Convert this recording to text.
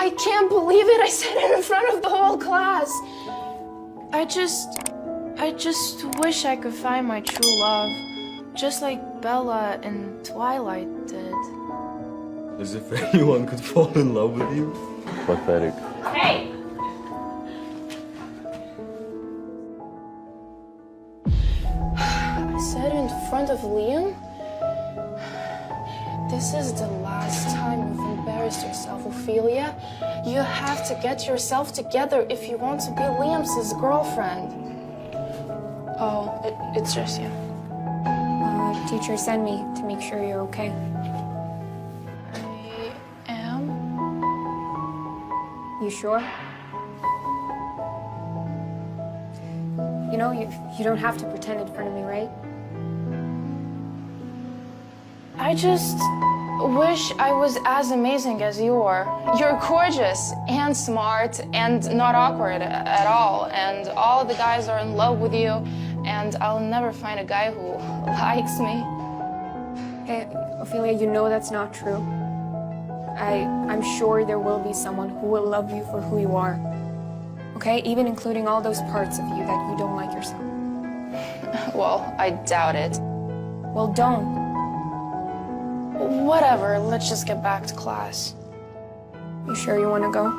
I can't believe it. I said it in front of the whole class. I just wish I could find my true love, just like Bella in Twilight did. As if anyone could fall in love with you. Pathetic. Hey! I said it in front of Liam? This is the last time you've embarrassed yourself, Ophelia. You have to get yourself together if you want to be Liam's girlfriend. Oh, it's just you. Teacher sent me to make sure you're okay. I am? You sure? You know, you don't have to pretend in front of me, right? I just wish I was as amazing as you are. You're gorgeous and smart and not awkward at all. And all the guys are in love with you. And I'll never find a guy who likes me. Hey, Ophelia, you know that's not true. I'm sure there will be someone who will love you for who you are. Okay? Even including all those parts of you that you don't like yourself. Well, I doubt it. Well, don't. Whatever, let's just get back to class. You sure you want to go?